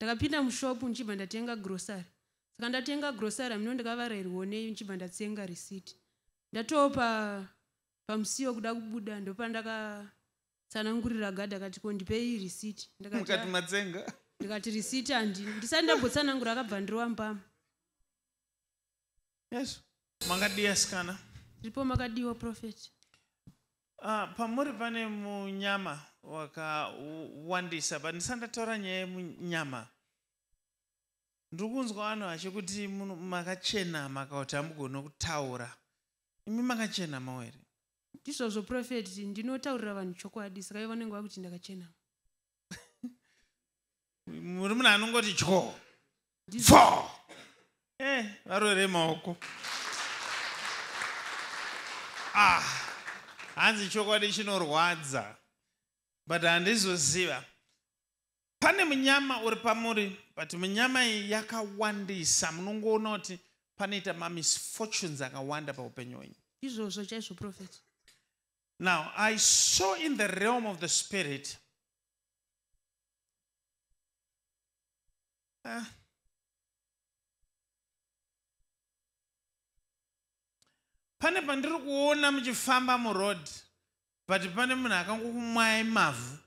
ndakapinda mushopu nchibva ndatenga grocery. Saka ndatenga grocery mino ndikavarirwo nei nchibva ndatsenga receipt. Ndatopa pamusiwo kuda kubuda ndopa ndakatsanangurira gadha akati ko ndipei receipt. Mukati matsenga? Ndikati receipt ndisati ndambotsanangura akabva ndirowa mbama. Yes. Mangadiya sikana? Ndipo makadiwa prophet. Pamuri pane munyama wakawandisa but ndisandataura nyaya yemunyama. Ndiri kunzwa vanhu vachikuti makachena makauti hamugona kutaura. Imi makachena mawere? Ndizvozvo prophet, ndinotaurira vanhu chokwadi saka ivo vanenge vakuti ndakachena. Muri munhu anongoti tyo fo varore maoko. Hanzi chokwadi chinorwadza but handizoziva. Pane munyama uri pamuri but munyama iyi yakawandisa. Munongoona kuti panoita misfortunes akawanda paupenyu hwenyu. Izvozvo chaizvo prophet. Now I saw in the realm of the spirit pane pandiri kuona muchifamba muroad but pane munhu akangokumwai mavhu.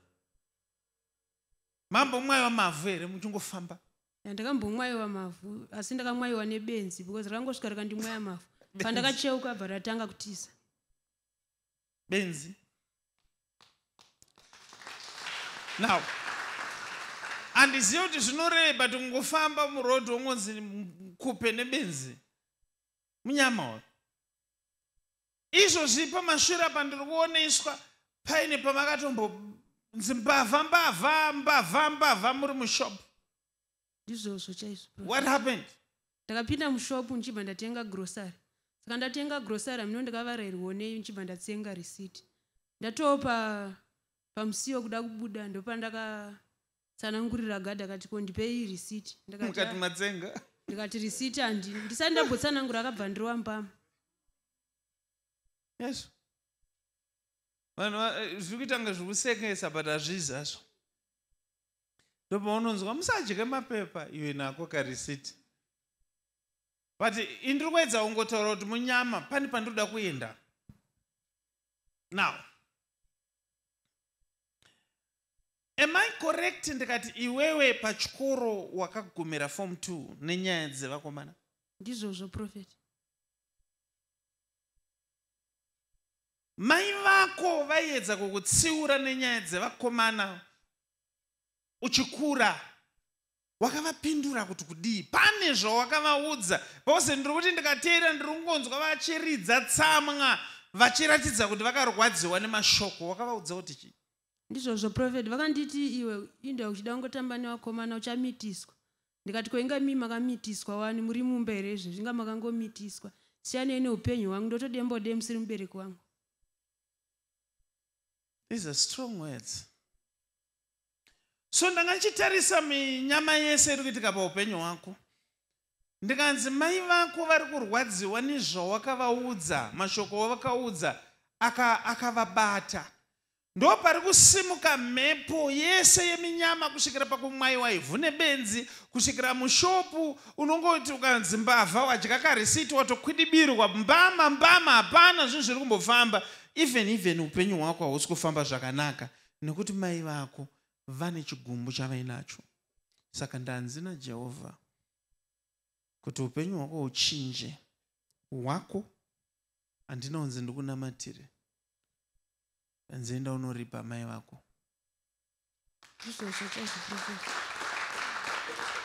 Mambomwaiwa mavhu here muchingofamba? Ndakambomwaiwa mavhu asi ndakamwaiwa nebenzi because rakangosvika rikandimwaya mavhu. Pandakacheuka bva ratanga kutiza. Benzi. Now handizivi kuti zvinoreba kuti kungofamba muroad wongonzi kupe nebenzi munyama uyu. Izvozvi pamashure pandiri kuoneswa paine pamakatonzi mbavha muri mushopu. Ndizvozvo chaizvo. What happened? Ndakapinda mushopu nchibva ndatenga grocery. Saka ndatenga grocery mino ndikavarirwo nei nchibva ndatsenga receipt. Ndatopa pamusiwo kuda kubuda ndopa ndakatsanangurira gadha akati ko ndipei receipt. Mukati matsenga? Ndikati receipt ndisati ndambotsanangura akabva ndirowa mbama. Yes. Vanhu zviri kuita kunge zvikusekesa but hazvizi hazvo. Ndopaunonzwa musadye mapepa iwe nako kareceipt. But indiri kuedza kungotaura kuti munyama pane pandinoda kuenda. Now, am I correct ndikati iwewe pachikoro wakagumira form 2 nenyaya dzevakomana? Ndizvozvo prophet. Mai vako vaiedza kukutsiura nenyaya dzevakomana uchikura. Wakavapindura kuti kudii? Pane zvawakavaudza? Pose ndiri kuti ndikateera ndiri kungonzwa vachiridza tsamwa vachiratidza kuti vakarwadziwa nemashoko. Wakavaudza kuti chii? Ndizvozvo prophet, vakanditi iwe inda uchida kungotamba nevakomana uchamitiswa. Ndikati ko inga mimi makamitiswa wani muri mumba here izvo zvinga makangomitiswa. Siyane neupenyu hwangu ndotodembode musiri mubereki wangu. These are strong words. So ndangachitarisa minyama yese iri kuitika paupenyu hwako. Ndikanzi mai vako vari kurwadziwa nezvawakavaudza, mashoko awakaudza akavabata. Ndo pari kusimuka mhepo yese yeminyama kusvikira pakumwaiwa ivhu nebenzi, kusvikira mushopu unongoti ukanzi mbavha wadya karisiti watokwidibirwa mbama hapana zvinhu zviri kumbofamba. Even upenyu hwako hausi kufamba zvakanaka nekuti mai vako vane chigumbu chavainacho. Saka ndanzi naJehovha kuti upenyu hwako uchinje. Hwako handinaunzi ndikunamatire. Nzenda unoripa mai vako.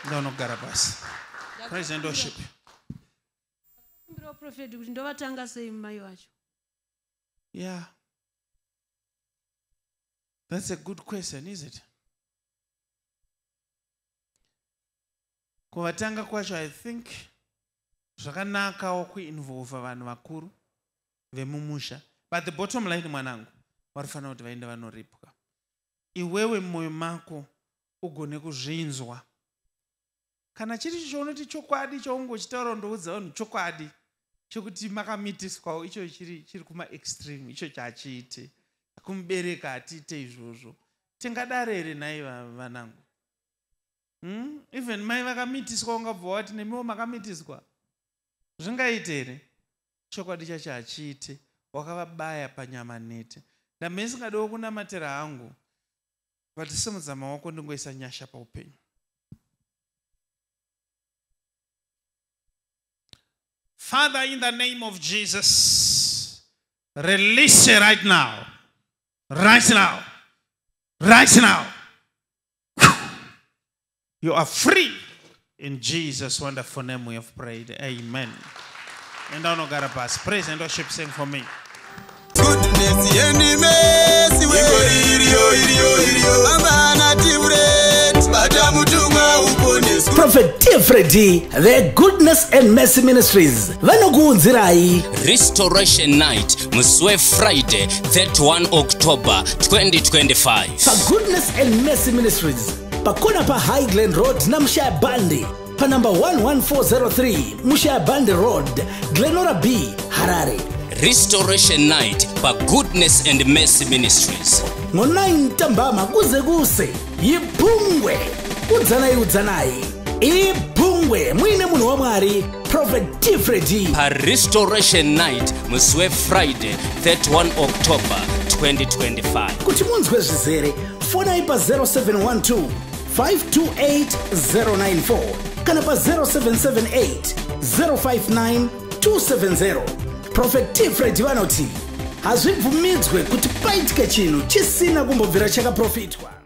Ndaunogara basi. Praise and worship. Prophet kuti ndovatanga sei mai vacho? Yeah. That's a good question, is it? Kuvatanga kwacho, I think zvakanakawo kuinvolve vanhu vakuru vemumusha. But the bottom line mwanangu, varifana kuti vaende vanoripwa. Iwewe mmoyo mako ugone kuzvinzwa. Kana chiri chounoti chokwadi chaungochitaura ndoudza vanhu chokwadi chokuti makamitiswawo icho chiri kuma extreme icho chachiite. Kumubereka atiite izvozvo. Tingadare here nai vanangu? Even mai vakamitiswa ungabva wati nemiwo makamitiswa. Zvingaite here? Chokwadi chacho hachiite. Wakavabaya panyama nete. Ndamesingadiwo kunamatira hangu. Vatisimudza maoko ndingoisa nyasha paupenyu. Father, in the name of Jesus, release it right now. Right now. Right now. You are free. In Jesus' wonderful name we have prayed. Amen. And I know God pass. Praise and worship sing for me. Goodness, mercy, Prophet Freddy, the Goodness and Mercy Ministries. Vanokuunzirai Restoration Night, Muswe Friday, 31 October 2025. For Goodness and Mercy Ministries, pakona pa Highland Road na Mshayabandi, pa number 11403 Mshayabandi Road, Glenora B, Harare. Restoration Night, pa Goodness and Mercy Ministries. Ngo9 ntambama kuze yibhungwe udzanai ibhungwe mwine munhu wa Mwari Prophet Freddy Pa Restoration Night, Muswe Friday, 31 October 2025. kuti munzwe zvizere fona ipa 0712 528 094 kana pa 0778 059 270. Prophet Freddy vanoti hazvibvumidzwe kuti paitike chinhu chisina kumbobvira chakaprofitwa.